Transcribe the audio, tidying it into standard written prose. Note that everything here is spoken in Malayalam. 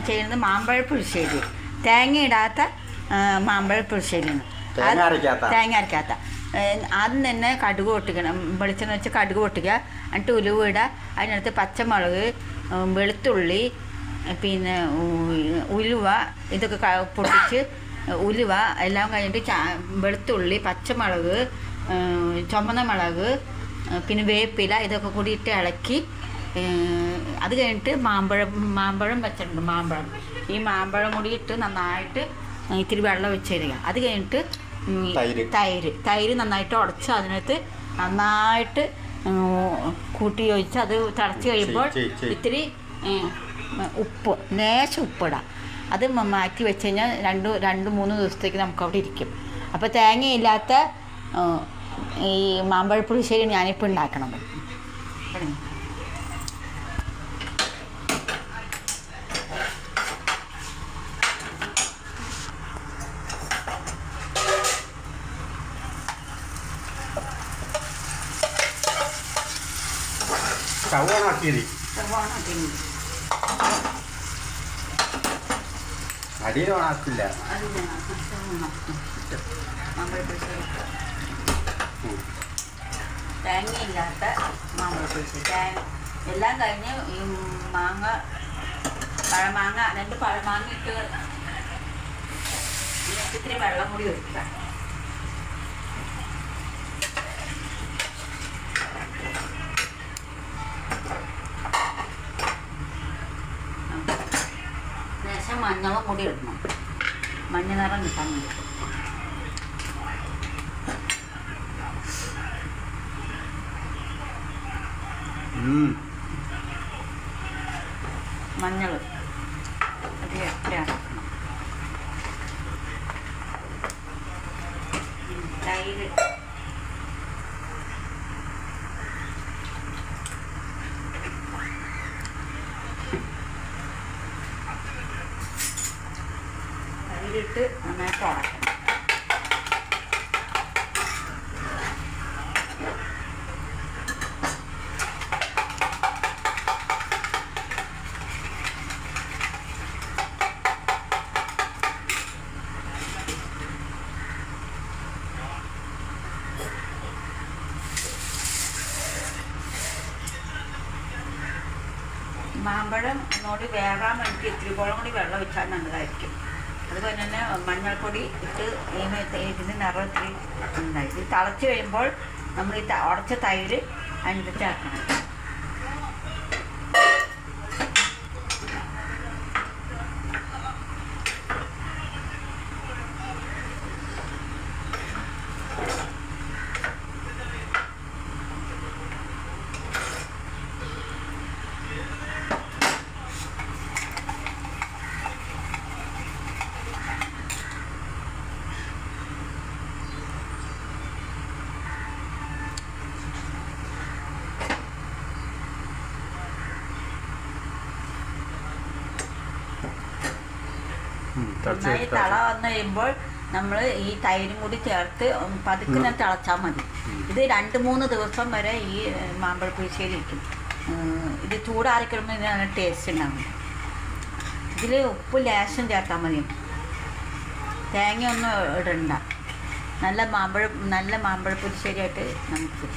ചെയ്യുന്നത് മാമ്പഴ പുളിശ്ശേരി. തേങ്ങ ഇടാത്ത മാമ്പഴ പുളിശ്ശേരിയാണ്. തേങ്ങ അരക്കാത്ത. ആദ്യം തന്നെ കടുക് പൊട്ടിക്കണം. വെളിച്ചെണ്ണ വെച്ച് കടുക് പൊട്ടിക്കുക. എന്നിട്ട് ഉലുവ ഇടുക. അതിനകത്ത് പച്ചമുളക്, വെളുത്തുള്ളി, പിന്നെ ഉലുവ, ഇതൊക്കെ പൊട്ടിച്ച് ഉലുവ എല്ലാം കഴിഞ്ഞിട്ട് വെളുത്തുള്ളി, പച്ചമുളക്, ചുമന്ന മുളക്, പിന്നെ വേപ്പില, ഇതൊക്കെ കൂടി ഇട്ട് ഇളക്കി. അത് കഴിഞ്ഞിട്ട് മാമ്പഴം വെച്ചിട്ടുണ്ട്. ഈ മാമ്പഴം കൂടി ഇട്ട് നന്നായിട്ട് ഇത്തിരി വെള്ളം വെച്ച് തരിക. അത് കഴിഞ്ഞിട്ട് തൈര് നന്നായിട്ട് ഉടച്ച് അതിനകത്ത് നന്നായിട്ട് കൂട്ടി ഒഴിച്ച് അത് തിളച്ച് കഴിയുമ്പോൾ ഇത്തിരി ഉപ്പ്, ലേശം ഉപ്പിടാം. അത് മാറ്റി വെച്ച് കഴിഞ്ഞാൽ 2-3 ദിവസത്തേക്ക് നമുക്കവിടെ ഇരിക്കും. അപ്പോൾ തേങ്ങയില്ലാത്ത ഈ മാമ്പഴ പുളിശ്ശേരി ഞാനിപ്പോൾ ഉണ്ടാക്കണം. അടിയിലാക്കില്ല. തേങ്ങയില്ലാത്ത മാമ്പഴ പുളിശ്ശേരി. എല്ലാം കഴിഞ്ഞ് ഈ പഴമാങ്ങ 2 പഴമാങ്ങ ഇട്ട് ഇത്തിരി വെള്ളം കൂടി ഒഴിക്കുക. ലേശം മഞ്ഞളും കൂടി ഇടണം, മഞ്ഞ നിറം കിട്ടാൻ വേണ്ടിയിട്ട്. മഞ്ഞൾ അത് ഇരട്ടണം. തൈര്, തൈരിട്ട് നന്നായിട്ട് ഉടക്കണം. മാമ്പഴം ഒന്നുകൂടി വേകാൻ വേണ്ടി ഇത്തിരി കുളം കൂടി വെള്ളം ഒഴിച്ചാൽ നല്ലതായിരിക്കും. അതുപോലെ തന്നെ മഞ്ഞൾപ്പൊടി ഇട്ട് ഇതിൻ്റെ നിറം ഇത്തിരി നന്നായിട്ട് തിളച്ച് കഴിയുമ്പോൾ നമ്മൾ ഈ ഉടച്ച തൈര് അതിൻ്റെ ചേർക്കണം. നന്നായി തള വന്നു കഴിയുമ്പോൾ നമ്മൾ ഈ തൈരും കൂടി ചേർത്ത് പതുക്കെ തിളച്ചാൽ മതി. ഇത് 2-3 ദിവസം വരെ ഈ മാമ്പഴ പുളിശ്ശേരി ഇരിക്കും. ഇത് ചൂടാറിക്കിടുമ്പോൾ ഇതിന് നല്ല ടേസ്റ്റ് ഉണ്ടാകും. ഇതിൽ ഉപ്പ് ലേശം ചേർത്താൽ മതി, തേങ്ങയൊന്നും ഇടണ്ട. നല്ല മാമ്പഴ പുളിശ്ശേരിയായിട്ട് നമുക്ക്